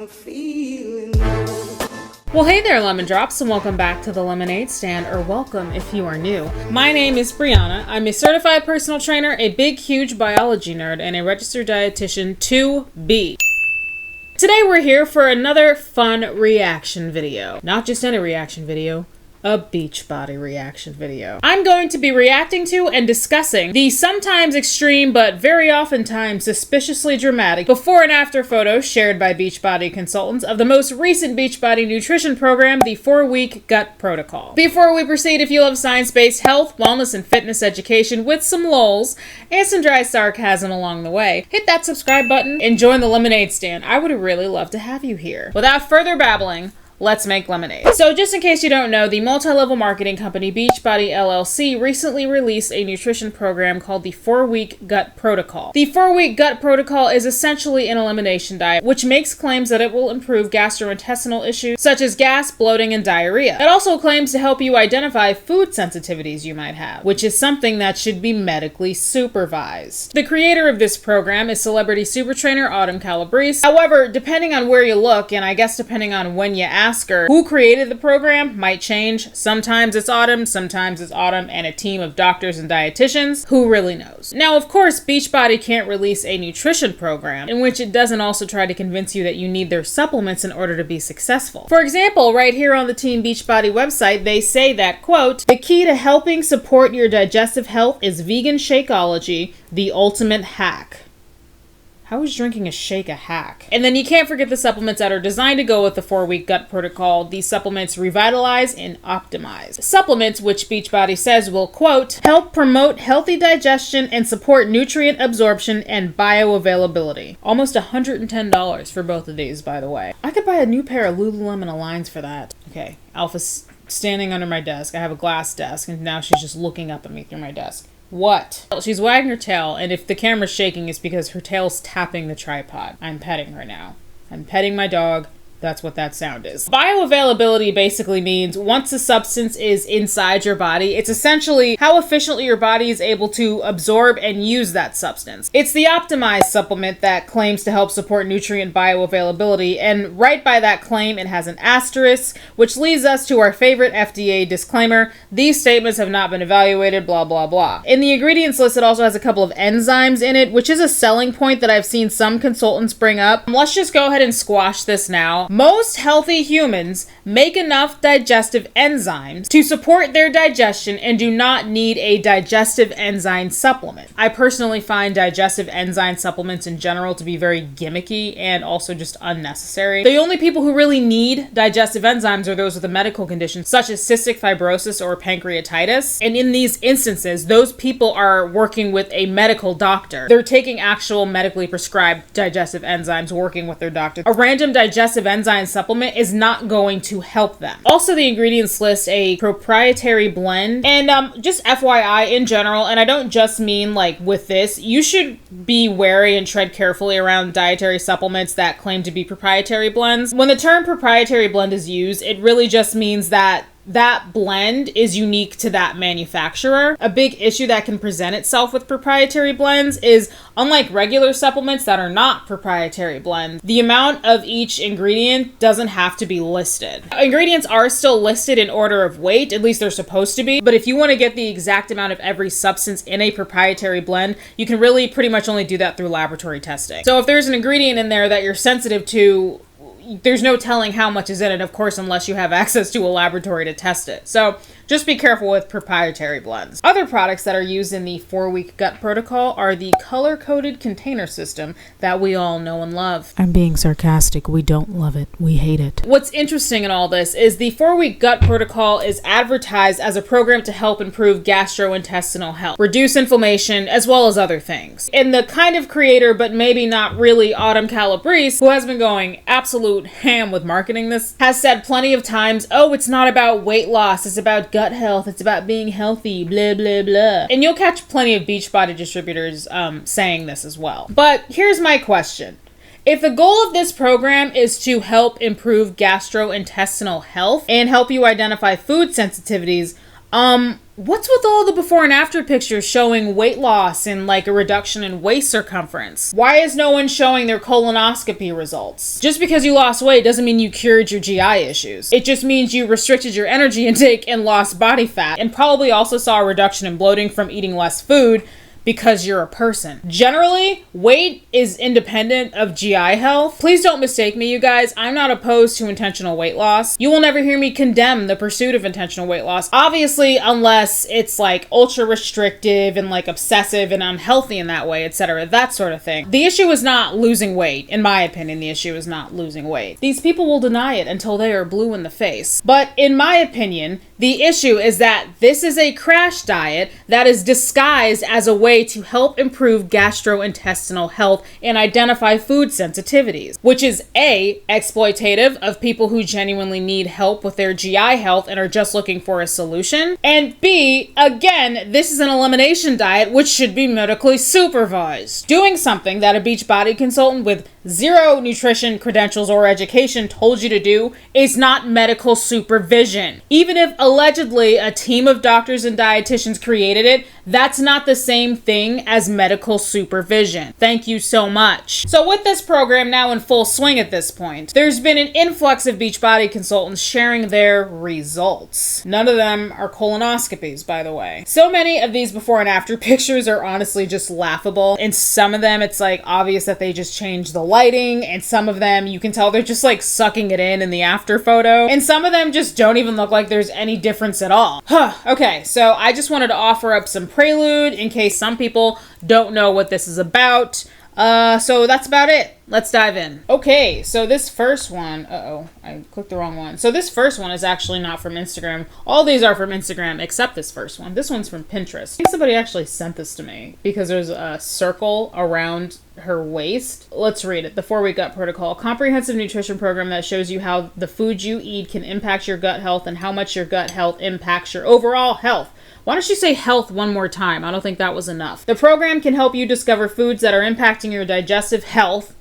I'm feeling low. Well, hey there, Lemon Drops, and welcome back to the Lemonade Stand, or welcome if you are new. My name is Brianna. I'm a certified personal trainer, a big, huge biology nerd, and a registered dietitian to be. Today we're here for another fun reaction video. Not just any reaction video, a Beachbody reaction video. I'm going to be reacting to and discussing the sometimes extreme but very oftentimes suspiciously dramatic before and after photos shared by Beachbody consultants of the most recent Beachbody nutrition program, the 4-week gut protocol. Before we proceed, if you love science-based health, wellness, and fitness education with some lulz and some dry sarcasm along the way, hit that subscribe button and join the Lemonade Stand. I would really love to have you here. Without further babbling, let's make lemonade. So just in case you don't know, the multi-level marketing company Beachbody LLC recently released a nutrition program called the 4-week gut protocol. The 4-week gut protocol is essentially an elimination diet, which makes claims that it will improve gastrointestinal issues such as gas, bloating, and diarrhea. It also claims to help you identify food sensitivities you might have, which is something that should be medically supervised. The creator of this program is celebrity super trainer Autumn Calabrese. However, depending on where you look, and I guess depending on when you ask her, who created the program might change. Sometimes it's Autumn and a team of doctors and dietitians. Who really knows? Now, of course, Beachbody can't release a nutrition program in which it doesn't also try to convince you that you need their supplements in order to be successful. For example, right here on the Team Beachbody website, they say that, quote, "The key to helping support your digestive health is vegan Shakeology, the ultimate hack." How is drinking a shake a hack? And then you can't forget the supplements that are designed to go with the 4-week gut protocol. These supplements revitalize and optimize. Supplements, which Beachbody says will, quote, "help promote healthy digestion and support nutrient absorption and bioavailability." Almost $110 for both of these, by the way. I could buy a new pair of Lululemon Aligns for that. Okay, Alpha's standing under my desk. I have a glass desk, and now she's just looking up at me through my desk. What? She's wagging her tail, and if the camera's shaking, it's because her tail's tapping the tripod. I'm petting her now. I'm petting my dog. That's what that sound is. Bioavailability basically means once a substance is inside your body, it's essentially how efficiently your body is able to absorb and use that substance. It's the optimized supplement that claims to help support nutrient bioavailability, and right by that claim, it has an asterisk, which leads us to our favorite FDA disclaimer: these statements have not been evaluated, blah, blah, blah. In the ingredients list, it also has a couple of enzymes in it, which is a selling point that I've seen some consultants bring up. Let's just go ahead and squash this now. Most healthy humans make enough digestive enzymes to support their digestion and do not need a digestive enzyme supplement. I personally find digestive enzyme supplements in general to be very gimmicky and also just unnecessary. The only people who really need digestive enzymes are those with a medical condition such as cystic fibrosis or pancreatitis. And in these instances, those people are working with a medical doctor. They're taking actual medically prescribed digestive enzymes, working with their doctor. A random digestive enzyme supplement is not going to help them. Also, the ingredients list a proprietary blend, and just FYI in general, and I don't just mean like with this, you should be wary and tread carefully around dietary supplements that claim to be proprietary blends. When the term proprietary blend is used, it really just means that blend is unique to that manufacturer. A big issue that can present itself with proprietary blends is, unlike regular supplements that are not proprietary blends, the amount of each ingredient doesn't have to be listed. Ingredients are still listed in order of weight, at least they're supposed to be, but if you want to get the exact amount of every substance in a proprietary blend, you can really pretty much only do that through laboratory testing. So if there's an ingredient in there that you're sensitive to, there's no telling how much is in it, of course, unless you have access to a laboratory to test it. So just be careful with proprietary blends. Other products that are used in the 4-week gut protocol are the color-coded container system that we all know and love. I'm being sarcastic. We don't love it. We hate it. What's interesting in all this is the 4-week gut protocol is advertised as a program to help improve gastrointestinal health, reduce inflammation, as well as other things. And the kind of creator, but maybe not really, Autumn Calabrese, who has been going absolute ham with marketing this, has said plenty of times, oh, it's not about weight loss, it's about gut health, it's about being healthy, blah, blah, blah. And you'll catch plenty of Beachbody distributors saying this as well. But here's my question. If the goal of this program is to help improve gastrointestinal health and help you identify food sensitivities, What's with all the before and after pictures showing weight loss and like a reduction in waist circumference? Why is no one showing their colonoscopy results? Just because you lost weight doesn't mean you cured your GI issues. It just means you restricted your energy intake and lost body fat, and probably also saw a reduction in bloating from eating less food because you're a person. Generally, weight is independent of GI health. Please don't mistake me, you guys. I'm not opposed to intentional weight loss. You will never hear me condemn the pursuit of intentional weight loss. Obviously, unless it's like ultra restrictive and like obsessive and unhealthy in that way, etc. That sort of thing. The issue is not losing weight. In my opinion, the issue is not losing weight. These people will deny it until they are blue in the face. But in my opinion, the issue is that this is a crash diet that is disguised as a way to help improve gastrointestinal health and identify food sensitivities, which is A, exploitative of people who genuinely need help with their GI health and are just looking for a solution, and B, again, this is an elimination diet which should be medically supervised. Doing something that a Beachbody consultant with zero nutrition credentials or education told you to do is not medical supervision. Even if allegedly a team of doctors and dietitians created it, that's not the same thing as medical supervision. Thank you so much. So with this program now in full swing at this point, there's been an influx of Beachbody consultants sharing their results. None of them are colonoscopies, by the way. So many of these before and after pictures are honestly just laughable. And some of them, it's like obvious that they just changed the lighting, and some of them you can tell they're just like sucking it in the after photo, and some of them just don't even look like there's any difference at all. Okay, so I just wanted to offer up some prelude in case some people don't know what this is about. So that's about it. Let's dive in. Okay, so this first one, I clicked the wrong one. So this first one is actually not from Instagram. All these are from Instagram except this first one. This one's from Pinterest. I think somebody actually sent this to me because there's a circle around her waist. Let's read it. The 4-Week Gut Protocol. Comprehensive nutrition program that shows you how the food you eat can impact your gut health and how much your gut health impacts your overall health. Why don't you say health one more time? I don't think that was enough. The program can help you discover foods that are impacting your digestive health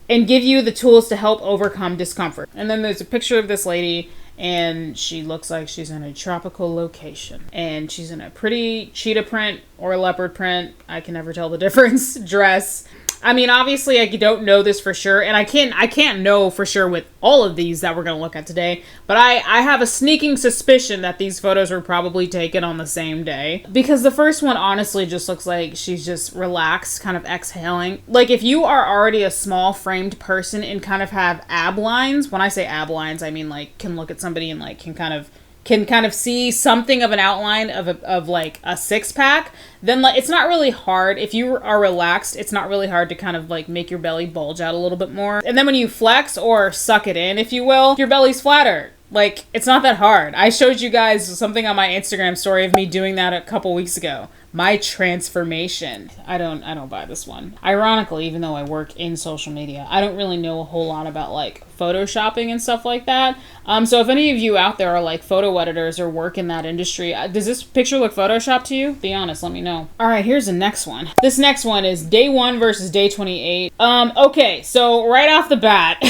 and give you the tools to help overcome discomfort. And then there's a picture of this lady, and she looks like she's in a tropical location. And she's in a pretty cheetah print or leopard print, I can never tell the difference, dress. I mean, obviously, I don't know this for sure, and I can't know for sure with all of these that we're going to look at today, but I have a sneaking suspicion that these photos were probably taken on the same day, because the first one honestly just looks like she's just relaxed, kind of exhaling. Like, if you are already a small framed person and kind of have ab lines, when I say ab lines, I mean, like, can look at somebody and, like, can kind of see something of an outline of like a six-pack, then like it's not really hard. If you are relaxed, it's not really hard to kind of like make your belly bulge out a little bit more. And then when you flex or suck it in, if you will, your belly's flatter. Like, it's not that hard. I showed you guys something on my Instagram story of me doing that a couple weeks ago. My transformation. I don't buy this one. Ironically, even though I work in social media, I don't really know a whole lot about like photoshopping and stuff like that. So if any of you out there are like photo editors or work in that industry, does this picture look photoshopped to you? Be honest, let me know. All right, here's the next one. This next one is day 1 versus day 28. Okay, so right off the bat,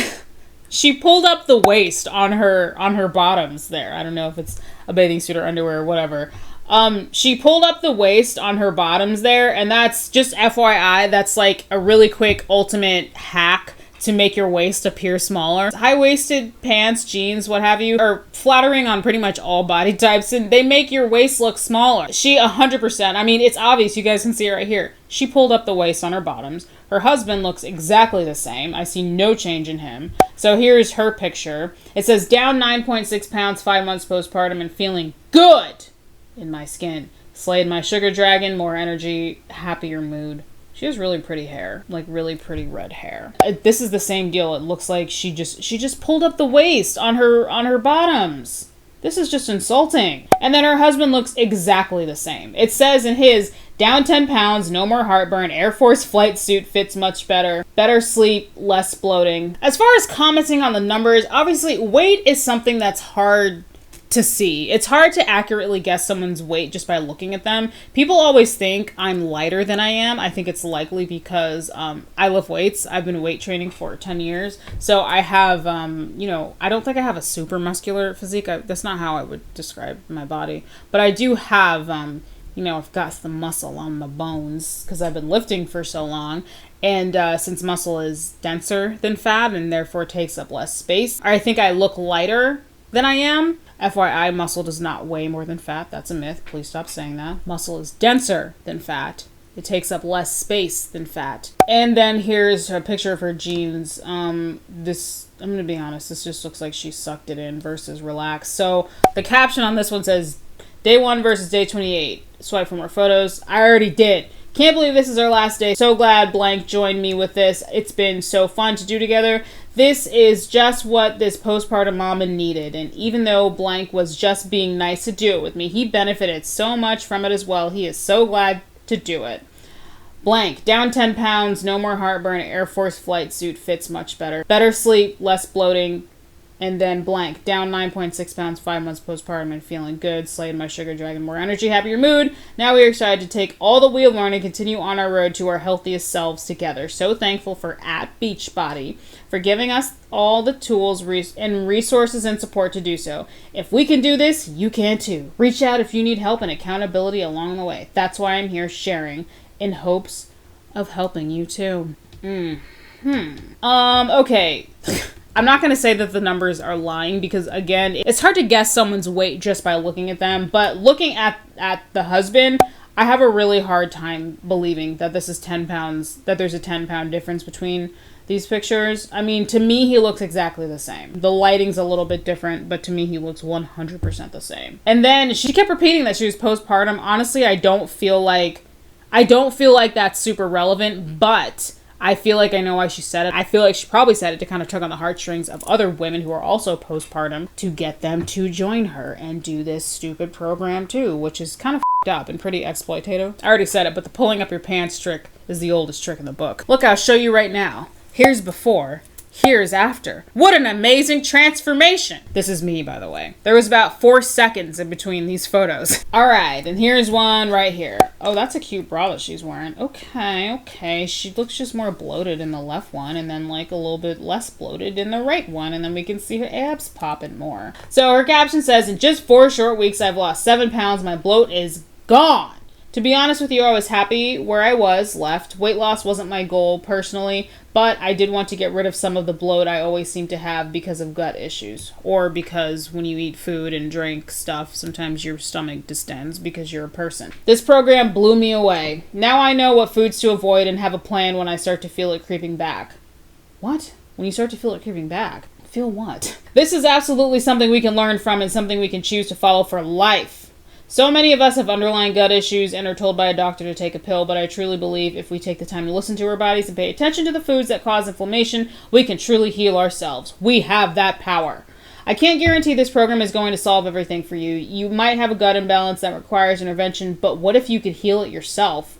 she pulled up the waist on her bottoms there. I don't know if it's a bathing suit or underwear or whatever. She pulled up the waist on her bottoms there, and that's just FYI, that's like a really quick ultimate hack to make your waist appear smaller. High-waisted pants, jeans, what have you, are flattering on pretty much all body types, and they make your waist look smaller. She 100%, I mean, it's obvious, you guys can see it right here. She pulled up the waist on her bottoms. Her husband looks exactly the same. I see no change in him. So here's her picture. It says, down 9.6 pounds, 5 months postpartum, and feeling good in my skin. Slayed my sugar dragon, more energy, happier mood. She has really pretty hair, like really pretty red hair. This is the same deal. It looks like she just pulled up the waist on her bottoms. This is just insulting. And then her husband looks exactly the same. It says in his, down 10 pounds, no more heartburn, Air Force flight suit fits much better, better sleep, less bloating. As far as commenting on the numbers, obviously weight is something that's hard to see. It's hard to accurately guess someone's weight just by looking at them. People always think I'm lighter than I am. I think it's likely because I lift weights. I've been weight training for 10 years. So I have, I don't think I have a super muscular physique. That's not how I would describe my body. But I do have, I've got some muscle on the bones because I've been lifting for so long. And since muscle is denser than fat and therefore takes up less space, I think I look lighter than I am. FYI, muscle does not weigh more than fat. That's a myth. Please stop saying that. Muscle is denser than fat. It takes up less space than fat. And then here's a picture of her jeans. I'm going to be honest, this just looks like she sucked it in versus relaxed. So the caption on this one says, Day 1 versus Day 28. Swipe for more photos. I already did. Can't believe this is our last day. So glad blank joined me with this. It's been so fun to do together. This is just what this postpartum mama needed. And even though blank was just being nice to do it with me, he benefited so much from it as well. He is so glad to do it. Blank, down 10 pounds, no more heartburn, Air Force flight suit fits much better. Better sleep, less bloating. And then blank, down 9.6 pounds, 5 months postpartum and feeling good. Slayed my sugar dragon, more energy, happier mood. Now we are excited to take all that we have learned and continue on our road to our healthiest selves together. So thankful for @Beachbody for giving us all the tools and resources and support to do so. If we can do this, you can too. Reach out if you need help and accountability along the way. That's why I'm here sharing in hopes of helping you too. Okay. I'm not going to say that the numbers are lying because, again, it's hard to guess someone's weight just by looking at them. But looking at the husband, I have a really hard time believing that this is 10 pounds, that there's a 10-pound difference between these pictures. I mean, to me, he looks exactly the same. The lighting's a little bit different, but to me, he looks 100% the same. And then she kept repeating that she was postpartum. Honestly, I don't feel like that's super relevant, but I feel like I know why she said it. I feel like she probably said it to kind of tug on the heartstrings of other women who are also postpartum to get them to join her and do this stupid program too, which is kind of f***ed up and pretty exploitative. I already said it, but the pulling up your pants trick is the oldest trick in the book. Look, I'll show you right now. Here's before. Here's after. What an amazing transformation. This is me, by the way. There was about 4 seconds in between these photos. All right, and here's one right here. Oh, that's a cute bra that she's wearing. Okay. She looks just more bloated in the left one and then like a little bit less bloated in the right one. And then we can see her abs popping more. So her caption says, in just 4 short weeks, I've lost 7 pounds. My bloat is gone. To be honest with you, I was happy where I was left. Weight loss wasn't my goal personally, but I did want to get rid of some of the bloat I always seem to have because of gut issues. Or because when you eat food and drink stuff, sometimes your stomach distends because you're a person. This program blew me away. Now I know what foods to avoid and have a plan when I start to feel it creeping back. What? When you start to feel it creeping back? Feel what? This is absolutely something we can learn from and something we can choose to follow for life. So many of us have underlying gut issues and are told by a doctor to take a pill, but I truly believe if we take the time to listen to our bodies and pay attention to the foods that cause inflammation, we can truly heal ourselves. We have that power. I can't guarantee this program is going to solve everything for you. You might have a gut imbalance that requires intervention, but what if you could heal it yourself?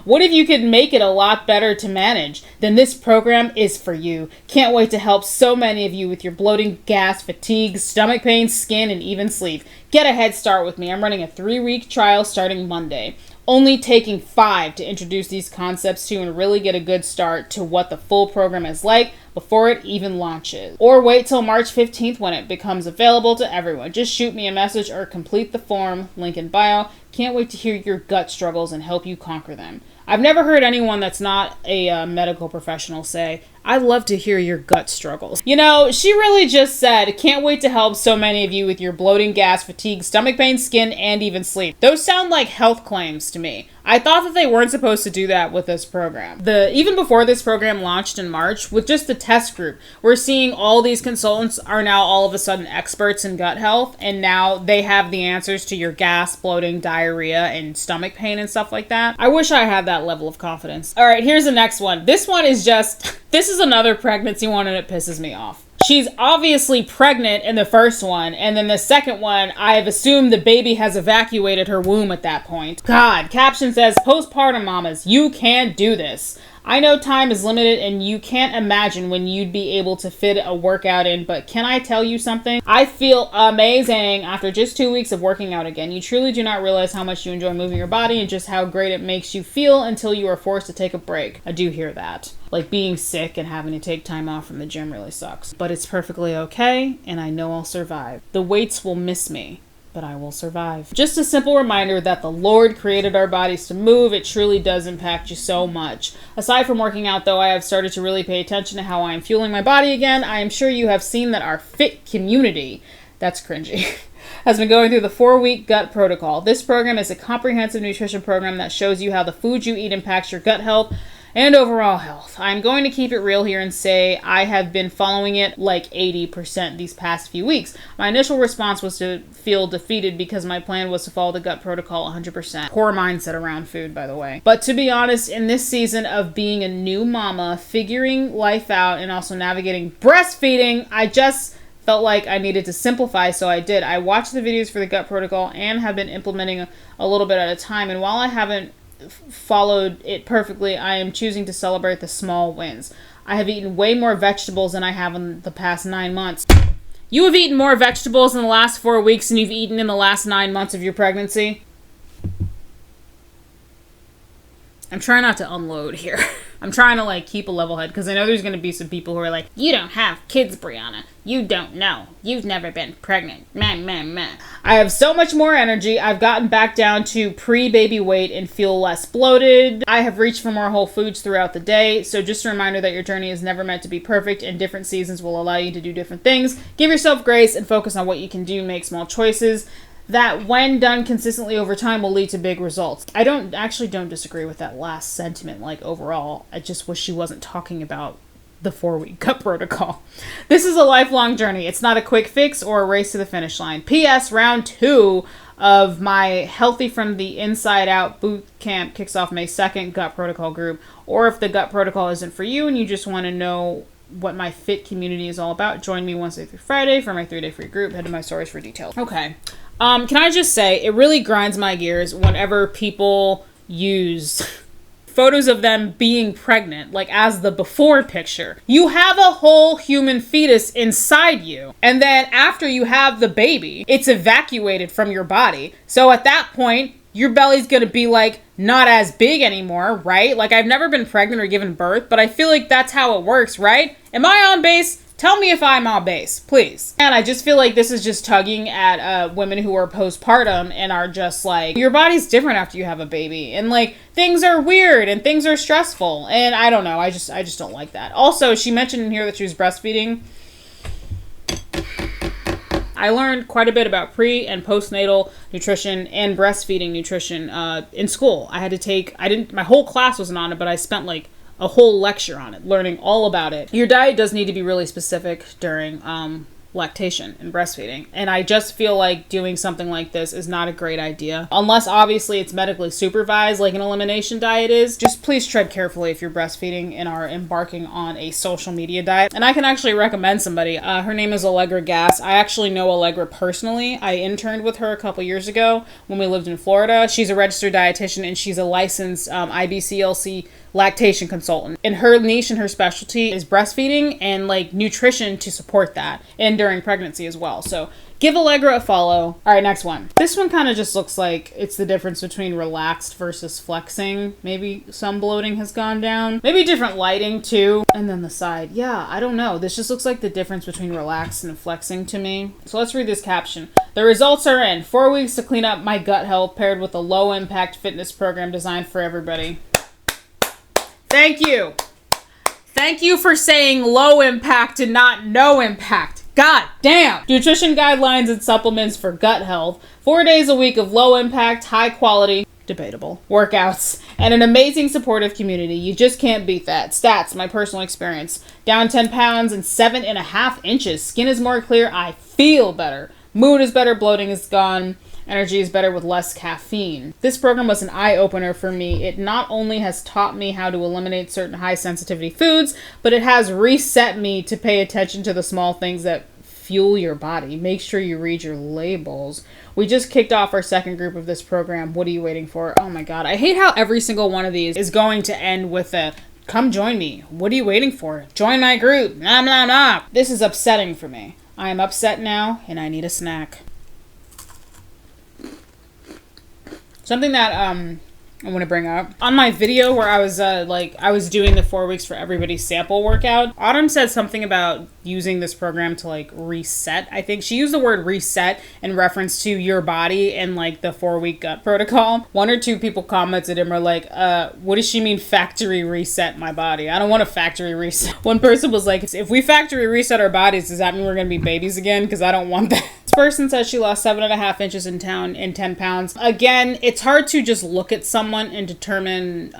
What if you could make it a lot better to manage? Then this program is for you. Can't wait to help so many of you with your bloating, gas, fatigue, stomach pain, skin, and even sleep. Get a head start with me. I'm running a 3-week trial starting Monday. Only taking 5 to introduce these concepts to and really get a good start to what the full program is like before it even launches. Or wait till March 15th when it becomes available to everyone. Just shoot me a message or complete the form, link in bio. Can't wait to hear your gut struggles and help you conquer them. I've never heard anyone that's not a medical professional say, I'd love to hear your gut struggles. You know, she really just said, can't wait to help so many of you with your bloating, gas, fatigue, stomach pain, skin, and even sleep. Those sound like health claims to me. I thought that they weren't supposed to do that with this program. Even before this program launched in March, with just the test group, we're seeing all these consultants are now all of a sudden experts in gut health, and now they have the answers to your gas, bloating, diarrhea, and stomach pain and stuff like that. I wish I had that level of confidence. All right, here's the next one. This one is just, this is another pregnancy one and it pisses me off. She's obviously pregnant in the first one, and then the second one, I've assumed the baby has evacuated her womb at that point. God, caption says, postpartum mamas, you can do this. I know time is limited and you can't imagine when you'd be able to fit a workout in, but can I tell you something? I feel amazing after just 2 weeks of working out again. You truly do not realize how much you enjoy moving your body and just how great it makes you feel until you are forced to take a break. I do hear that. Like being sick and having to take time off from the gym really sucks. But it's perfectly okay, and I know I'll survive. The weights will miss me, but I will survive. Just a simple reminder that the Lord created our bodies to move. It truly does impact you so much. Aside from working out though, I have started to really pay attention to how I am fueling my body again. I am sure you have seen that our fit community, that's cringy, has been going through the 4-week gut protocol. This program is a comprehensive nutrition program that shows you how the food you eat impacts your gut health and overall health. I'm going to keep it real here and say I have been following it like 80% these past few weeks. My initial response was to feel defeated because my plan was to follow the gut protocol 100%. Poor mindset around food, by the way. But to be honest, in this season of being a new mama, figuring life out, and also navigating breastfeeding, I just felt like I needed to simplify, so I did. I watched the videos for the gut protocol and have been implementing a little bit at a time, and while I haven't followed it perfectly, I am choosing to celebrate the small wins. I have eaten way more vegetables than I have in the past 9 months. You have eaten more vegetables in the last 4 weeks than you've eaten in the last 9 months of your pregnancy. I'm trying not to unload here. I'm trying to keep a level head because I know there's going to be some people who are like, you don't have kids, Brianna. You don't know. You've never been pregnant. Meh. I have so much more energy. I've gotten back down to pre-baby weight and feel less bloated. I have reached for more whole foods throughout the day. So just a reminder that your journey is never meant to be perfect and different seasons will allow you to do different things. Give yourself grace and focus on what you can do. Make small choices that when done consistently over time will lead to big results. I don't disagree with that last sentiment, overall. I just wish she wasn't talking about the 4-week gut protocol. This is a lifelong journey. It's not a quick fix or a race to the finish line. P.S. Round 2 of my Healthy from the Inside Out boot camp kicks off May 2nd gut protocol group. Or if the gut protocol isn't for you and you just want to know what my fit community is all about, join me Wednesday through Friday for my 3-day free group. Head to my stories for details. Okay. Can I just say, it really grinds my gears whenever people use photos of them being pregnant, as the before picture. You have a whole human fetus inside you, and then after you have the baby, it's evacuated from your body. So at that point, your belly's gonna be not as big anymore, right? I've never been pregnant or given birth, but I feel like that's how it works, right? Am I on base? Tell me if I'm on base, please. And I just feel like this is just tugging at women who are postpartum and are just your body's different after you have a baby. And things are weird and things are stressful. And I don't know. I just don't like that. Also, she mentioned in here that she was breastfeeding. I learned quite a bit about pre and postnatal nutrition and breastfeeding nutrition in school. My whole class wasn't on it, but I spent a whole lecture on it, learning all about it. Your diet does need to be really specific during lactation and breastfeeding. And I just feel like doing something like this is not a great idea. Unless obviously it's medically supervised like an elimination diet is. Just please tread carefully if you're breastfeeding and are embarking on a social media diet. And I can actually recommend somebody. Her name is Allegra Gass. I actually know Allegra personally. I interned with her a couple years ago when we lived in Florida. She's a registered dietitian and she's a licensed IBCLC lactation consultant. And her niche and her specialty is breastfeeding and nutrition to support that and during pregnancy as well. So give Allegra a follow. All right, next one. This one kind of just looks like it's the difference between relaxed versus flexing. Maybe some bloating has gone down. Maybe different lighting too. And then the side. Yeah, I don't know. This just looks like the difference between relaxed and flexing to me. So let's read this caption. The results are in. 4 weeks to clean up my gut health paired with a low impact fitness program designed for everybody. Thank you. Thank you for saying low impact and not no impact. God damn. Nutrition guidelines and supplements for gut health. 4 days a week of low impact, high quality, debatable, workouts, and an amazing supportive community. You just can't beat that. Stats, my personal experience. Down 10 pounds and 7.5 inches. Skin is more clear. I feel better. Mood is better. Bloating is gone. Energy is better with less caffeine. This program was an eye-opener for me. It not only has taught me how to eliminate certain high-sensitivity foods, but it has reset me to pay attention to the small things that fuel your body. Make sure you read your labels. We just kicked off our second group of this program. What are you waiting for? Oh my God. I hate how every single one of these is going to end with a Come join me. What are you waiting for? Join my group. Nah, nah, nah. This is upsetting for me. I am upset now, and I need a snack. Something that I want to bring up. On my video where I was doing the 4 weeks for everybody sample workout, Autumn said something about using this program to like reset. I think she used the word reset in reference to your body and like the 4-week gut protocol. 1 or 2 people commented and were like, what does she mean factory reset my body? I don't want a factory reset. One person was like, if we factory reset our bodies, does that mean we're going to be babies again? Because I don't want that. This person says she lost 7.5 inches in 10 pounds. Again, it's hard to just look at someone and determine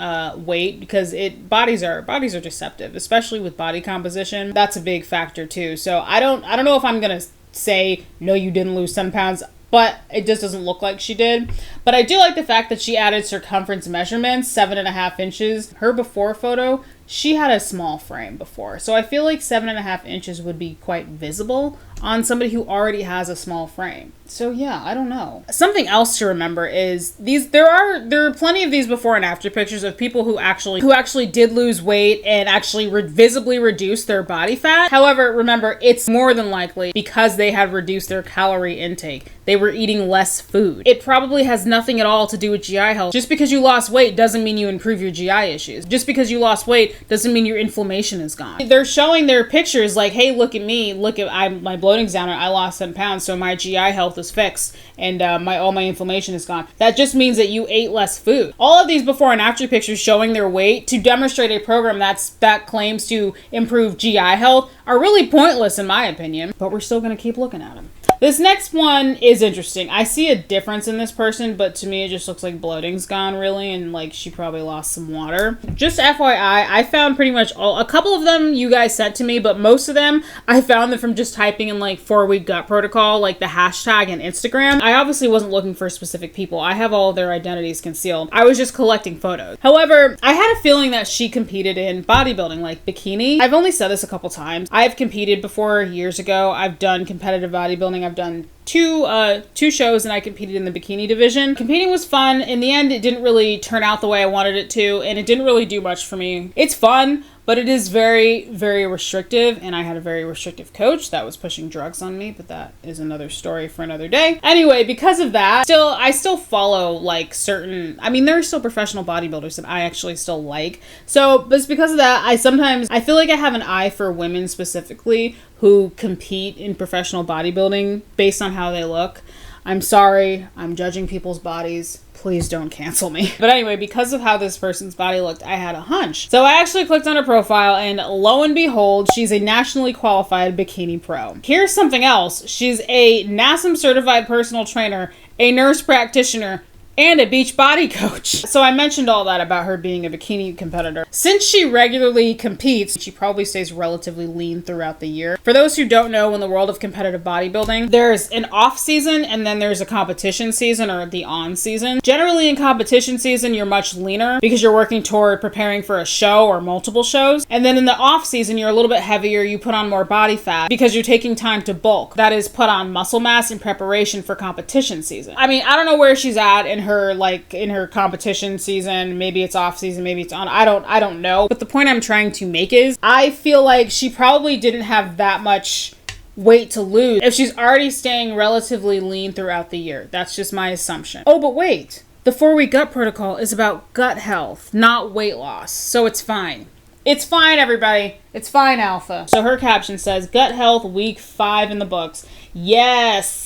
weight because bodies are deceptive, especially with body composition. That's a big factor too. So I don't know if I'm gonna say no, you didn't lose 10 pounds, but it just doesn't look like she did. But I do like the fact that she added circumference measurements, 7.5 inches. Her before photo, she had a small frame before, so I feel like 7.5 inches would be quite visible on somebody who already has a small frame. So yeah, I don't know. Something else to remember is there are plenty of these before and after pictures of people who actually did lose weight and actually visibly reduced their body fat. However, remember, it's more than likely because they had reduced their calorie intake. They were eating less food. It probably has nothing at all to do with GI health. Just because you lost weight doesn't mean you improve your GI issues. Just because you lost weight doesn't mean your inflammation is gone. They're showing their pictures like, hey, look at me. Look at my bloating's down. I lost 10 pounds, so my GI health is fixed and all my inflammation is gone. That just means that you ate less food. All of these before and after pictures showing their weight to demonstrate a program that claims to improve GI health are really pointless in my opinion, but we're still going to keep looking at them. This next one is interesting. I see a difference in this person, but to me it just looks like bloating's gone really, and like she probably lost some water. Just FYI, I found pretty much a couple of them you guys sent to me, but most of them I found them from just typing in like 4-week gut protocol, like the hashtag and Instagram. I obviously wasn't looking for specific people. I have all of their identities concealed. I was just collecting photos. However, I had a feeling that she competed in bodybuilding, like bikini. I've only said this a couple times. I've competed before years ago. I've done competitive bodybuilding. I've done two shows and I competed in the bikini division. Competing was fun. In the end, it didn't really turn out the way I wanted it to, and it didn't really do much for me. It's fun, but it is very, very restrictive, and I had a very restrictive coach that was pushing drugs on me, but that is another story for another day. Anyway, because of that, I still follow like certain, there are still professional bodybuilders that I actually still like. So, but it's because of that, I feel like I have an eye for women specifically who compete in professional bodybuilding based on how they look. I'm sorry, I'm judging people's bodies. Please don't cancel me. But anyway, because of how this person's body looked, I had a hunch. So I actually clicked on her profile and lo and behold, she's a nationally qualified bikini pro. Here's something else. She's a NASM certified personal trainer, a nurse practitioner, and a Beachbody coach. So I mentioned all that about her being a bikini competitor. Since she regularly competes, she probably stays relatively lean throughout the year. For those who don't know, in the world of competitive bodybuilding, there's an off season and then there's a competition season or the on season. Generally in competition season, you're much leaner because you're working toward preparing for a show or multiple shows. And then in the off season, you're a little bit heavier. You put on more body fat because you're taking time to bulk. That is, put on muscle mass in preparation for competition season. I don't know where she's at in her competition season. Maybe it's off season, maybe it's on. I don't know. But the point I'm trying to make is I feel like she probably didn't have that much weight to lose if she's already staying relatively lean throughout the year. That's just my assumption. Oh, but wait. The 4-week gut protocol is about gut health, not weight loss. So it's fine. It's fine, everybody. It's fine, Alpha. So her caption says, gut health week 5 in the books. Yes.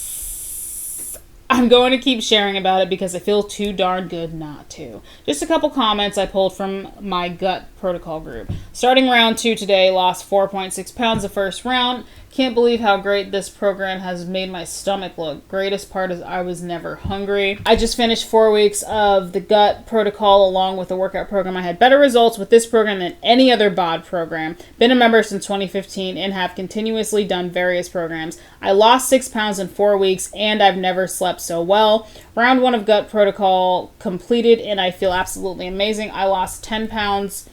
I'm going to keep sharing about it because I feel too darn good not to. Just a couple comments I pulled from my gut protocol group. Starting round 2 today, lost 4.6 pounds the first round. Can't believe how great this program has made my stomach look. Greatest part is I was never hungry. I just finished 4 weeks of the gut protocol along with the workout program. I had better results with this program than any other bod program. Been a member since 2015 and have continuously done various programs. I lost 6 pounds in 4 weeks and I've never slept so well. Round 1 of gut protocol completed and I feel absolutely amazing. I lost 10 pounds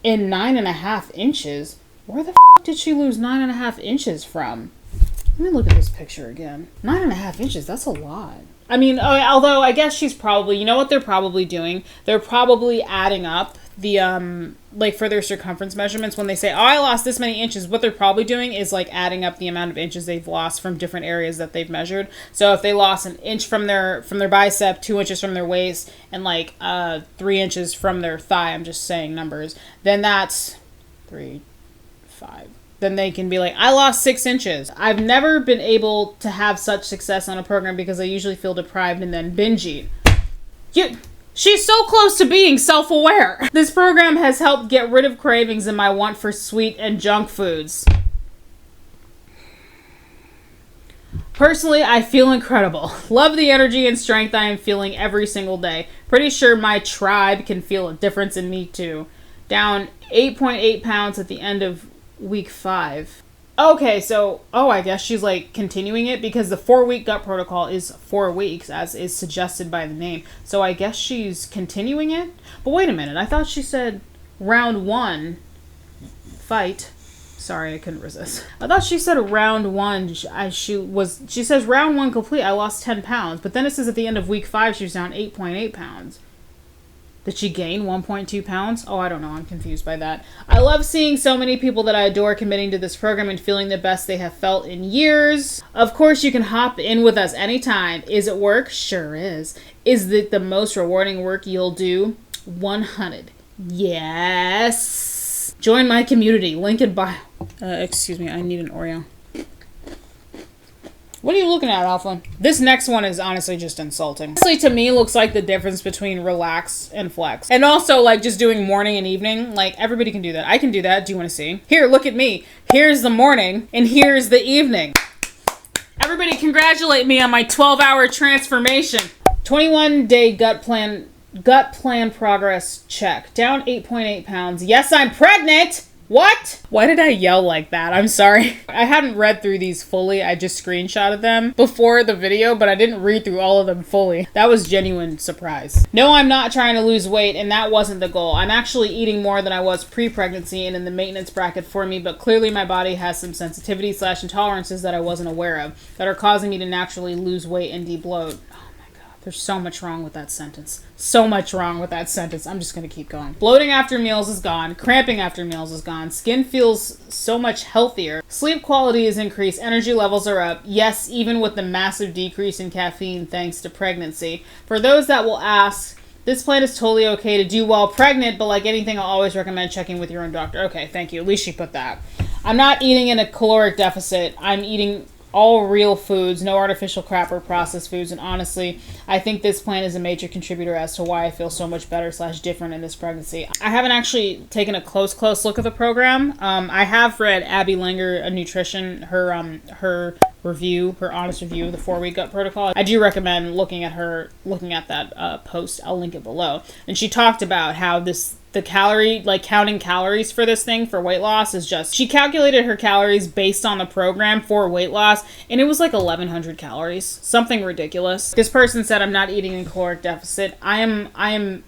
in 9.5 inches. Where the did she lose 9.5 inches from? Let me look at this picture again. 9.5 inches, that's a lot. Although I guess she's probably, you know what they're probably doing? They're probably adding up like for their circumference measurements, when they say, oh, I lost this many inches, what they're probably doing is like adding up the amount of inches they've lost from different areas that they've measured. So if they lost an inch from their bicep, 2 inches from their waist, and like 3 inches from their thigh, I'm just saying numbers, then that's 3, 5. Then they can be like, I lost 6 inches. I've never been able to have such success on a program because I usually feel deprived and then binge eat. She's so close to being self-aware. This program has helped get rid of cravings and my want for sweet and junk foods. Personally, I feel incredible. Love the energy and strength I am feeling every single day. Pretty sure my tribe can feel a difference in me too. Down 8.8 pounds at the end of week 5. Okay, so, I guess she's like continuing it because the 4-week gut protocol is 4 weeks, as is suggested by the name. So I guess she's continuing it? But wait a minute, I thought she said round 1 fight. Sorry, I couldn't resist. I thought she said round 1, she says round 1 complete, I lost 10 pounds. But then it says at the end of week 5, she was down 8.8 pounds. Did she gain 1.2 pounds? Oh, I don't know. I'm confused by that. I love seeing so many people that I adore committing to this program and feeling the best they have felt in years. Of course, you can hop in with us anytime. Is it work? Sure is. Is it the most rewarding work you'll do? 100. Yes. Join my community. Link in bio. Excuse me. I need an Oreo. What are you looking at, Alpha? This next one is honestly just insulting. Honestly, to me, looks like the difference between relax and flex. And also, like, just doing morning and evening. Like, everybody can do that. I can do that. Do you want to see? Here, look at me. Here's the morning, and here's the evening. Everybody congratulate me on my 12-hour transformation. 21-day gut plan progress check. Down 8.8 pounds. Yes, I'm pregnant! What? Why did I yell like that? I'm sorry. I hadn't read through these fully. I just screenshotted them before the video, but I didn't read through all of them fully. That was genuine surprise. No, I'm not trying to lose weight, and that wasn't the goal. I'm actually eating more than I was pre-pregnancy and in the maintenance bracket for me, but clearly my body has some sensitivity/intolerances that I wasn't aware of that are causing me to naturally lose weight and de-bloat. There's so much wrong with that sentence. So much wrong with that sentence. I'm just going to keep going. Bloating after meals is gone. Cramping after meals is gone. Skin feels so much healthier. Sleep quality is increased. Energy levels are up. Yes, even with the massive decrease in caffeine thanks to pregnancy. For those that will ask, this plan is totally okay to do while pregnant, but like anything, I'll always recommend checking with your own doctor. Okay, thank you. At least she put that. I'm not eating in a caloric deficit. I'm eating all real foods, no artificial crap or processed foods, and honestly, I think this plan is a major contributor as to why I feel so much better / different in this pregnancy. I haven't actually taken a close look at the program. I have read Abby Langer, a nutrition, her review, her honest review of the 4-week gut protocol. I do recommend looking at that post. I'll link it below. And she talked about how the calorie, like counting calories for this thing for weight loss is just, she calculated her calories based on the program for weight loss, and it was like 1,100 calories. Something ridiculous. This person said, I'm not eating in caloric deficit. I am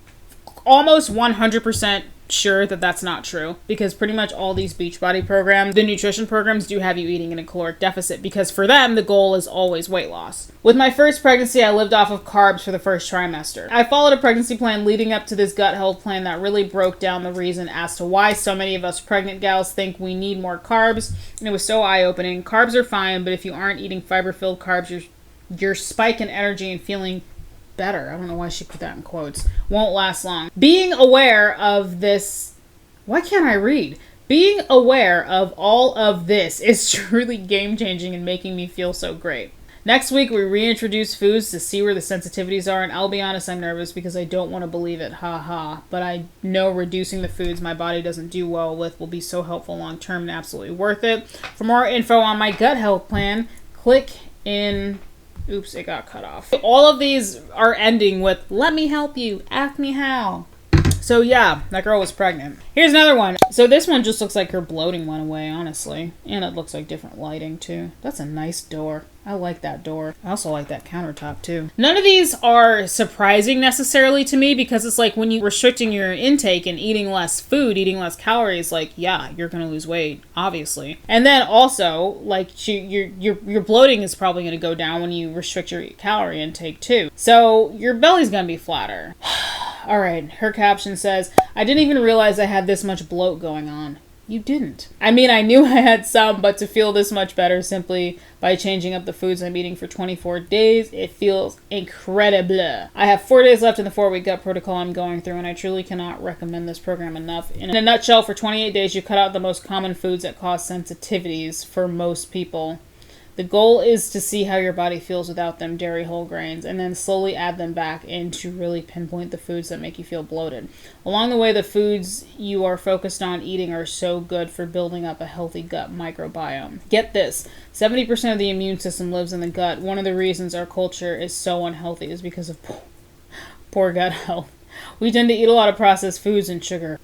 almost 100% sure that that's not true, because pretty much all these Beachbody programs, the nutrition programs, do have you eating in a caloric deficit, because for them the goal is always weight loss. With my first pregnancy, I lived off of carbs for the first trimester. I followed a pregnancy plan leading up to this gut health plan that really broke down the reason as to why so many of us pregnant gals think we need more carbs, and it was so eye-opening. Carbs are fine, but if you aren't eating fiber-filled carbs, your spike in energy and feeling better, I don't know why she put that in quotes, won't last long. Being aware of this, why can't I read? Being aware of all of this is truly game-changing and making me feel so great. Next week, we reintroduce foods to see where the sensitivities are, and I'll be honest, I'm nervous because I don't want to believe it, but I know reducing the foods my body doesn't do well with will be so helpful long-term and absolutely worth it. For more info on my gut health plan, click in. Oops, it got cut off. All of these are ending with, let me help you, ask me how. So yeah, that girl was pregnant. Here's another one. So this one just looks like her bloating went away, honestly. And it looks like different lighting too. That's a nice door. I like that door. I also like that countertop too. None of these are surprising necessarily to me, because it's like when you're restricting your intake and eating less food, eating less calories, like yeah, you're gonna lose weight, obviously. And then also, like your bloating is probably gonna go down when you restrict your calorie intake too. So your belly's gonna be flatter. All right, her caption says, I didn't even realize I had this much bloat going on. You didn't. I mean, I knew I had some, but to feel this much better simply by changing up the foods I'm eating for 24 days, it feels incredible. I have 4 days left in the 4-week gut protocol I'm going through, and I truly cannot recommend this program enough. In a nutshell, for 28 days, you cut out the most common foods that cause sensitivities for most people. The goal is to see how your body feels without them, dairy, whole grains, and then slowly add them back in to really pinpoint the foods that make you feel bloated. Along the way, the foods you are focused on eating are so good for building up a healthy gut microbiome. Get this, 70% of the immune system lives in the gut. One of the reasons our culture is so unhealthy is because of poor gut health. We tend to eat a lot of processed foods and sugar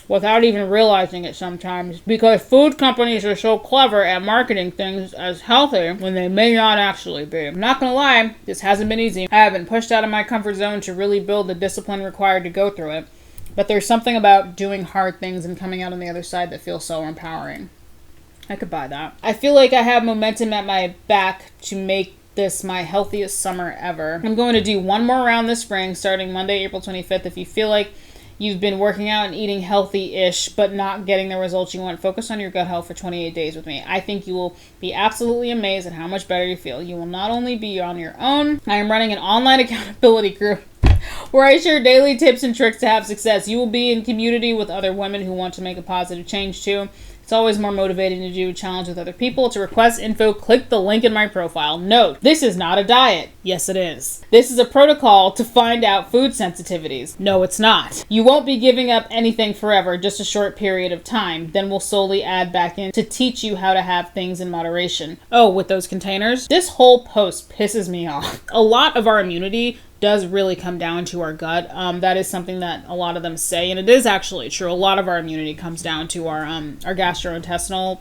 without even realizing it sometimes, because food companies are so clever at marketing things as healthy when they may not actually be. I'm not gonna lie, this hasn't been easy. I have been pushed out of my comfort zone to really build the discipline required to go through it, but there's something about doing hard things and coming out on the other side that feels so empowering. I could buy that. I feel like I have momentum at my back to make this my healthiest summer ever. I'm going to do one more round this spring, starting Monday, April 25th. If you feel like you've been working out and eating healthy-ish, but not getting the results you want, focus on your gut health for 28 days with me. I think you will be absolutely amazed at how much better you feel. You will not only be on your own, I am running an online accountability group where I share daily tips and tricks to have success. You will be in community with other women who want to make a positive change too. It's always more motivating to do a challenge with other people. To request info, click the link in my profile. Note, this is not a diet. Yes, it is. This is a protocol to find out food sensitivities. No, it's not. You won't be giving up anything forever, just a short period of time. Then we'll slowly add back in to teach you how to have things in moderation. Oh, with those containers? This whole post pisses me off. A lot of our immunity does really come down to our gut. That is something that a lot of them say, and it is actually true. A lot of our immunity comes down to our gastrointestinal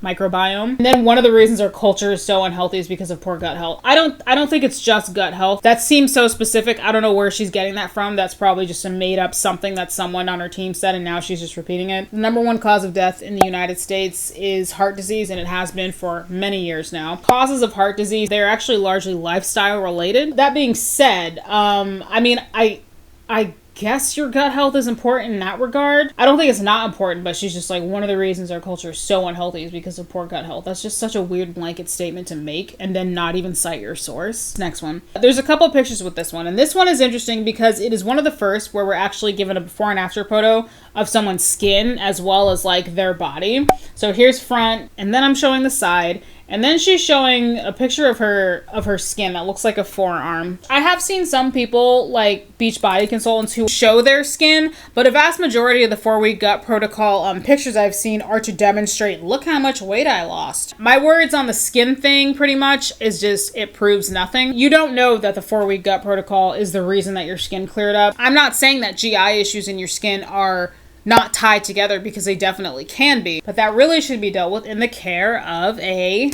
microbiome. And then one of the reasons our culture is so unhealthy is because of poor gut health. I don't think it's just gut health. That seems so specific. I don't know where she's getting that from. That's probably just a made up something that someone on her team said, and now she's just repeating it. The number one cause of death in the United States is heart disease, and it has been for many years now. Causes of heart disease, they're actually largely lifestyle related. That being said, I guess your gut health is important in that regard. I don't think it's not important, but she's just like, one of the reasons our culture is so unhealthy is because of poor gut health. That's just such a weird blanket statement to make and then not even cite your source. Next one. There's a couple of pictures with this one, and this one is interesting because it is one of the first where we're actually given a before and after photo of someone's skin as well as like their body. So here's front, and then I'm showing the side. And then she's showing a picture of her skin that looks like a forearm. I have seen some people, like Beachbody consultants, who show their skin, but a vast majority of the 4-week gut protocol pictures I've seen are to demonstrate, look how much weight I lost. My words on the skin thing pretty much is just, it proves nothing. You don't know that the 4-week gut protocol is the reason that your skin cleared up. I'm not saying that GI issues in your skin are not tied together, because they definitely can be, but that really should be dealt with in the care of a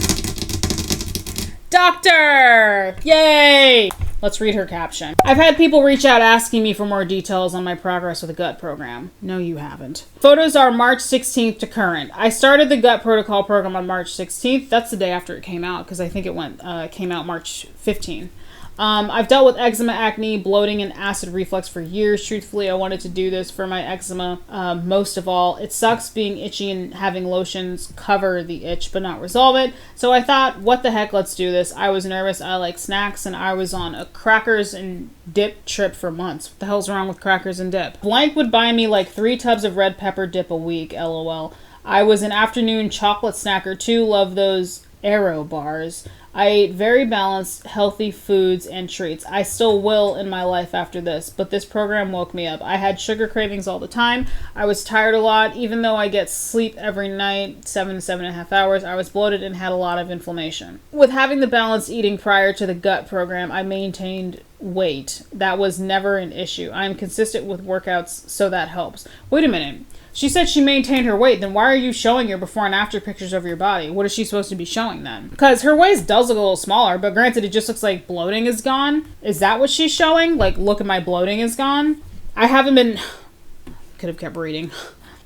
doctor. Yay! Let's read her caption. I've had people reach out asking me for more details on my progress with the gut program. No, you haven't. Photos are March 16th to current. I started the gut protocol program on March 16th. That's the day after it came out, because I think it came out March 15th. I've dealt with eczema, acne, bloating, and acid reflux for years. Truthfully, I wanted to do this for my eczema most of all. It sucks being itchy and having lotions cover the itch but not resolve it. So I thought, what the heck, let's do this. I was nervous. I like snacks, and I was on a crackers and dip trip for months. What the hell's wrong with crackers and dip? Blank would buy me like 3 tubs of red pepper dip a week, lol. I was an afternoon chocolate snacker too. Love those Aero bars. I ate very balanced, healthy foods and treats. I still will in my life after this, but this program woke me up. I had sugar cravings all the time. I was tired a lot, even though I get sleep every night, 7 to 7.5 hours. I was bloated and had a lot of inflammation. With having the balanced eating prior to the gut program, I maintained weight. That was never an issue. I am consistent with workouts, so that helps. Wait a minute. She said she maintained her weight. Then why are you showing your before and after pictures of your body? What is she supposed to be showing then? Because her waist does look a little smaller, but granted, it just looks like bloating is gone. Is that what she's showing? Like, look at my bloating is gone? I haven't been... Could have kept reading.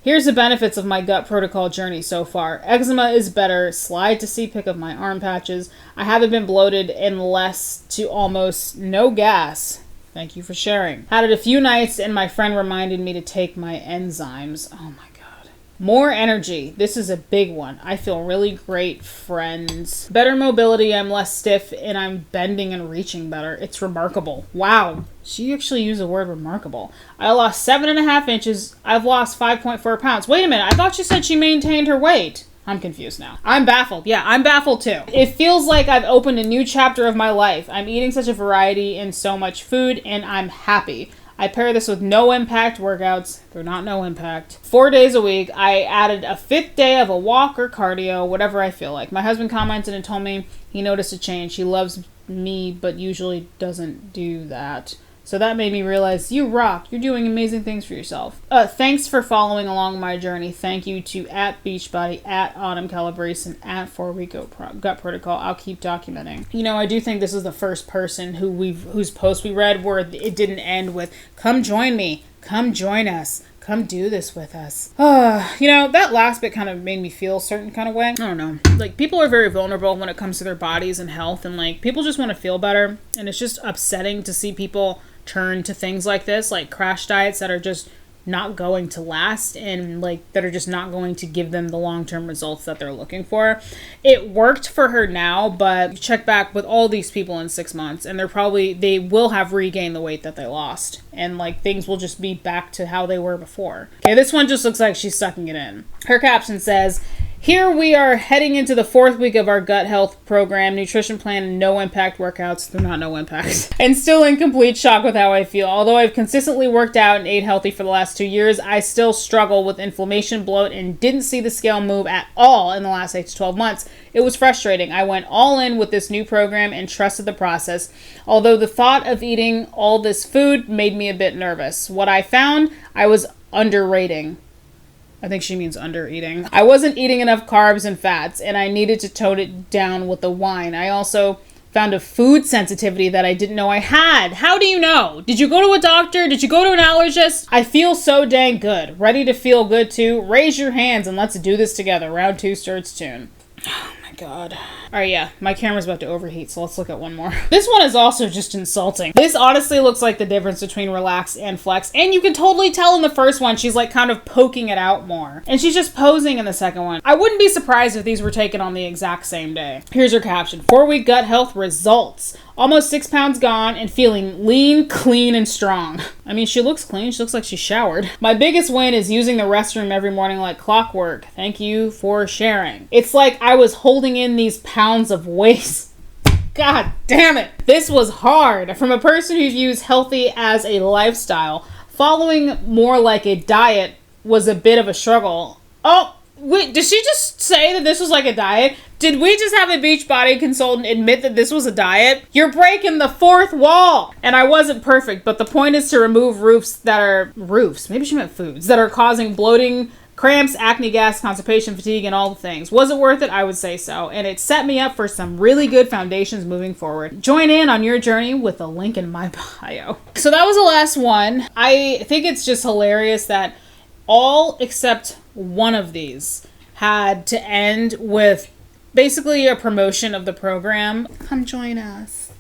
Here's the benefits of my gut protocol journey so far. Eczema is better. Slide to see pic of my arm patches. I haven't been bloated and less to almost no gas. Thank you for sharing. Had it a few nights and my friend reminded me to take my enzymes. Oh my God. More energy. This is a big one. I feel really great, friends. Better mobility. I'm less stiff and I'm bending and reaching better. It's remarkable. Wow. She actually used the word remarkable. I lost 7.5 inches. I've lost 5.4 pounds. Wait a minute. I thought she said she maintained her weight. I'm confused now. I'm baffled. Yeah, I'm baffled too. It feels like I've opened a new chapter of my life. I'm eating such a variety and so much food, and I'm happy. I pair this with no impact workouts. They're not no impact. 4 days a week. I added a 5th day of a walk or cardio, whatever I feel like. My husband commented and told me he noticed a change. He loves me, but usually doesn't do that. So that made me realize you rock. You're doing amazing things for yourself. Thanks for following along my journey. Thank you to @Beachbody, @Autumn Calibration, @4-Week Gut Protocol. I'll keep documenting. You know, I do think this is the first person whose post we read where it didn't end with, come join me, come join us, come do this with us. You know, that last bit kind of made me feel a certain kind of way. I don't know. Like, people are very vulnerable when it comes to their bodies and health, and like, people just want to feel better. And it's just upsetting to see people turn to things like this, like crash diets that are just not going to last and like that are just not going to give them the long-term results that they're looking for. It worked for her now, but check back with all these people in 6 months and they will have regained the weight that they lost, and like things will just be back to how they were before. Okay, this one just looks like she's sucking it in. Her caption says, here we are heading into the 4th week of our gut health program, nutrition plan, and no impact workouts. They're not no impact. And still in complete shock with how I feel. Although I've consistently worked out and ate healthy for the last 2 years, I still struggle with inflammation, bloat, and didn't see the scale move at all in the last 8 to 12 months. It was frustrating. I went all in with this new program and trusted the process. Although the thought of eating all this food made me a bit nervous. What I found, I was underrating. I think she means under eating. I wasn't eating enough carbs and fats, and I needed to tone it down with the wine. I also found a food sensitivity that I didn't know I had. How do you know? Did you go to a doctor? Did you go to an allergist? I feel so dang good. Ready to feel good too? Raise your hands and let's do this together. Round 2 starts soon. Oh my God. All right, yeah, my camera's about to overheat, so let's look at one more. This one is also just insulting. This honestly looks like the difference between relax and flex, and you can totally tell in the first one she's like kind of poking it out more, and she's just posing in the second one. I wouldn't be surprised if these were taken on the exact same day. Here's her caption. 4-week gut health results. Almost 6 pounds gone and feeling lean, clean, and strong. I mean, she looks clean. She looks like she showered. My biggest win is using the restroom every morning like clockwork. Thank you for sharing. It's like I was holding in these pounds of waste. God damn it. This was hard. From a person who views healthy as a lifestyle, following more like a diet was a bit of a struggle. Oh, wait, did she just say that this was like a diet? Did we just have a Beachbody consultant admit that this was a diet? You're breaking the 4th wall. And I wasn't perfect, but the point is to remove roofs, maybe she meant foods, that are causing bloating, cramps, acne, gas, constipation, fatigue, and all the things. Was it worth it? I would say so. And it set me up for some really good foundations moving forward. Join in on your journey with the link in my bio. So that was the last one. I think it's just hilarious that all except one of these had to end with basically a promotion of the program. Come join us.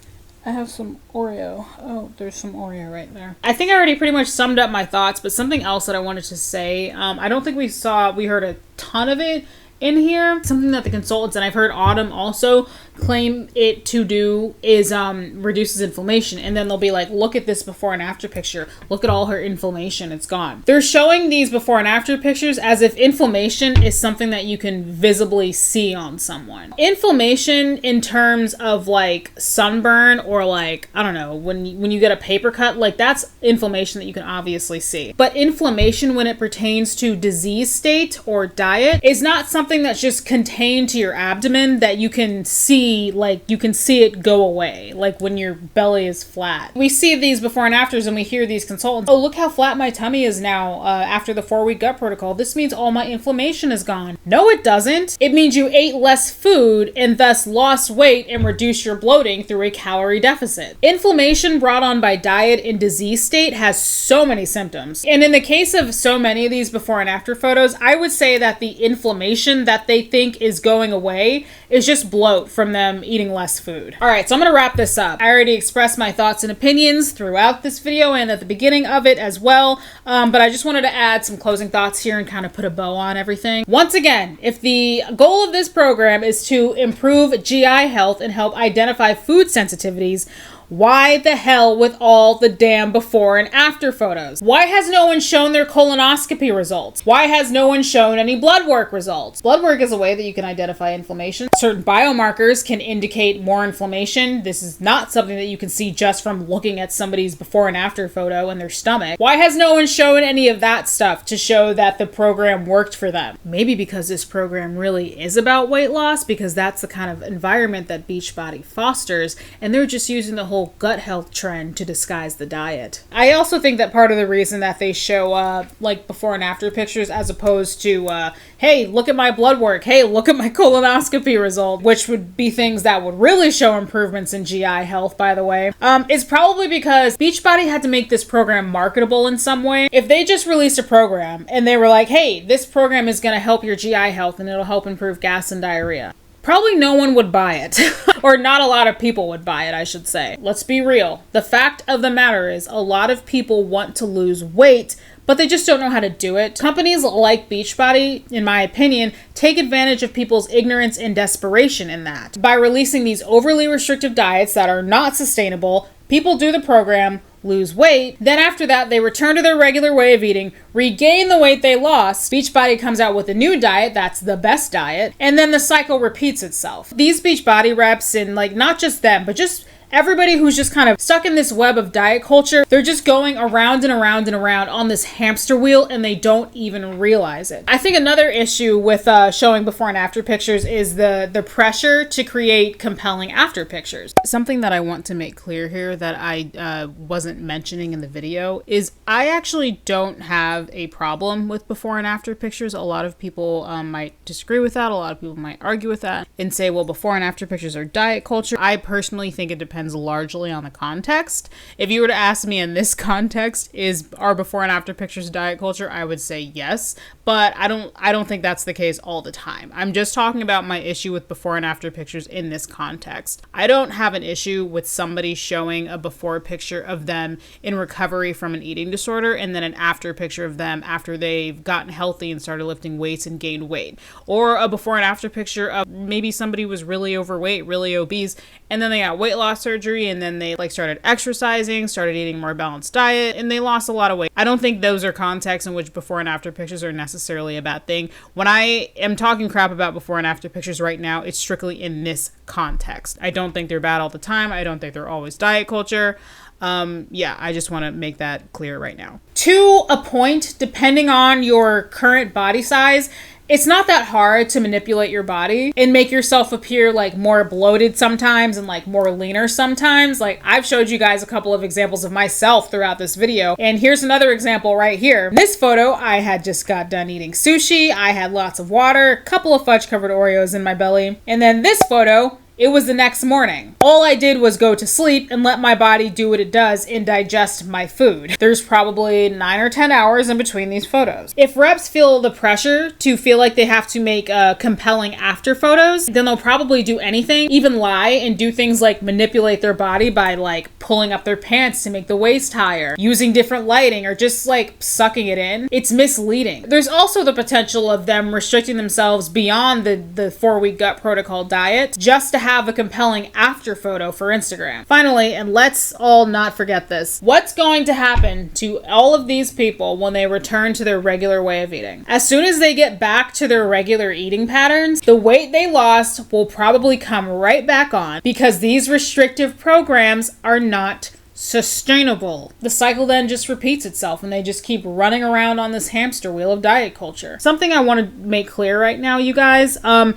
I have some Oreo. Oh, there's some Oreo right there. I think I already pretty much summed up my thoughts, but something else that I wanted to say, I don't think we heard a ton of it in here. Something that the consultants, and I've heard Autumn also claim it to do, is reduces inflammation. And then they'll be like, look at this before and after picture. Look at all her inflammation. It's gone. They're showing these before and after pictures as if inflammation is something that you can visibly see on someone. Inflammation in terms of like sunburn or like, I don't know, when you get a paper cut, like that's inflammation that you can obviously see. But inflammation when it pertains to disease state or diet is not something that's just contained to your abdomen that you can see see, like, you can see it go away, like when your belly is flat. We see these before and afters and we hear these consultants, oh, look how flat my tummy is now after the 4-week gut protocol. This means all my inflammation is gone. No, it doesn't. It means you ate less food and thus lost weight and reduced your bloating through a calorie deficit. Inflammation brought on by diet in disease state has so many symptoms. And in the case of so many of these before and after photos, I would say that the inflammation that they think is going away is just bloat from them eating less food. All right, so I'm gonna wrap this up. I already expressed my thoughts and opinions throughout this video and at the beginning of it as well, but I just wanted to add some closing thoughts here and kind of put a bow on everything. Once again, if the goal of this program is to improve GI health and help identify food sensitivities, why the hell with all the damn before and after photos? Why has no one shown their colonoscopy results? Why has no one shown any blood work results? Blood work is a way that you can identify inflammation. Certain biomarkers can indicate more inflammation. This is not something that you can see just from looking at somebody's before and after photo in their stomach. Why has no one shown any of that stuff to show that the program worked for them? Maybe because this program really is about weight loss, because that's the kind of environment that Beachbody fosters, and they're just using the whole gut health trend to disguise the diet. I also think that part of the reason that they show like before and after pictures as opposed to hey, look at my blood work, hey, look at my colonoscopy result, which would be things that would really show improvements in GI health, by the way, is probably because Beachbody had to make this program marketable in some way. If they just released a program and they were like, hey, this program is going to help your GI health and it'll help improve gas and diarrhea, probably no one would buy it. Or not a lot of people would buy it, I should say. Let's be real. The fact of the matter is a lot of people want to lose weight, but they just don't know how to do it. Companies like Beachbody, in my opinion, take advantage of people's ignorance and desperation in that. By releasing these overly restrictive diets that are not sustainable, people do the program, lose weight, then after that they return to their regular way of eating, regain the weight they lost, Beachbody comes out with a new diet that's the best diet, and then the cycle repeats itself. These Beachbody reps, and like not just them, but just everybody who's just kind of stuck in this web of diet culture, they're just going around and around and around on this hamster wheel and they don't even realize it. I think another issue with showing before and after pictures is the pressure to create compelling after pictures. Something that I want to make clear here that I wasn't mentioning in the video is I actually don't have a problem with before and after pictures. A lot of people might disagree with that. A lot of people might argue with that and say, well, before and after pictures are diet culture. I personally think it depends largely on the context. If you were to ask me in this context, are before and after pictures diet culture, I would say yes, but I don't think that's the case all the time. I'm just talking about my issue with before and after pictures in this context. I don't have an issue with somebody showing a before picture of them in recovery from an eating disorder and then an after picture of them after they've gotten healthy and started lifting weights and gained weight, or a before and after picture of maybe somebody was really overweight, really obese, and then they got weight loss surgery and then they started exercising, started eating more balanced diet, and they lost a lot of weight. I don't think those are contexts in which before and after pictures are necessarily a bad thing. When I am talking crap about before and after pictures right now, it's strictly in this context. I don't think they're bad all the time. I don't think they're always diet culture. Yeah, I just want to make that clear right now. To a point, depending on your current body size, it's not that hard to manipulate your body and make yourself appear like more bloated sometimes and like more leaner sometimes. Like I've showed you guys a couple of examples of myself throughout this video. And here's another example right here. In this photo, I had just got done eating sushi. I had lots of water, a couple of fudge covered Oreos in my belly. And then this photo, it was the next morning. All I did was go to sleep and let my body do what it does and digest my food. There's probably 9 or 10 hours in between these photos. If reps feel the pressure to feel like they have to make compelling after photos, then they'll probably do anything, even lie and do things like manipulate their body by like pulling up their pants to make the waist higher, using different lighting, or just like sucking it in. It's misleading. There's also the potential of them restricting themselves beyond the 4-week gut protocol diet just to have a compelling after photo for Instagram. Finally, and let's all not forget this, what's going to happen to all of these people when they return to their regular way of eating? As soon as they get back to their regular eating patterns, the weight they lost will probably come right back on because these restrictive programs are not sustainable. The cycle then just repeats itself and they just keep running around on this hamster wheel of diet culture. Something I want to make clear right now, you guys, there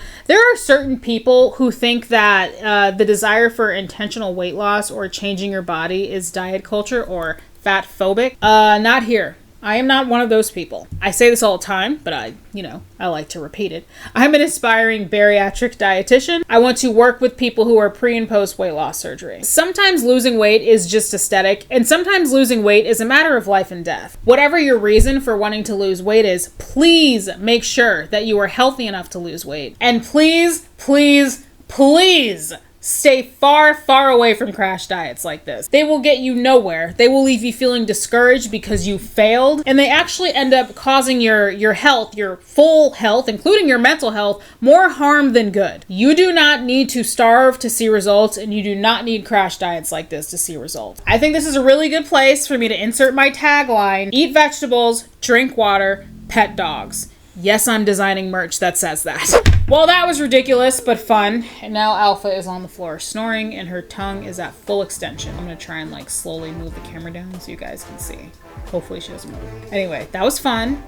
are certain people who think that the desire for intentional weight loss or changing your body is diet culture or fat phobic. Not here. I am not one of those people. I say this all the time, but I like to repeat it. I'm an aspiring bariatric dietitian. I want to work with people who are pre and post weight loss surgery. Sometimes losing weight is just aesthetic, and sometimes losing weight is a matter of life and death. Whatever your reason for wanting to lose weight is, please make sure that you are healthy enough to lose weight. And please, please, please stay far, far away from crash diets like this. They will get you nowhere. They will leave you feeling discouraged because you failed, and they actually end up causing your health, your full health, including your mental health, more harm than good. You do not need to starve to see results, and you do not need crash diets like this to see results. I think this is a really good place for me to insert my tagline: eat vegetables, drink water, pet dogs. Yes, I'm designing merch that says that. Well, that was ridiculous, but fun. And now Alpha is on the floor snoring and her tongue is at full extension. I'm gonna try and slowly move the camera down so you guys can see. Hopefully she doesn't move. Anyway, that was fun.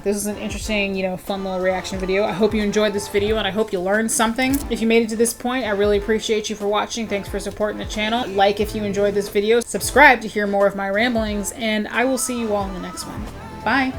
This was an interesting, fun little reaction video. I hope you enjoyed this video and I hope you learned something. If you made it to this point, I really appreciate you for watching. Thanks for supporting the channel. Like if you enjoyed this video, subscribe to hear more of my ramblings, and I will see you all in the next one. Bye.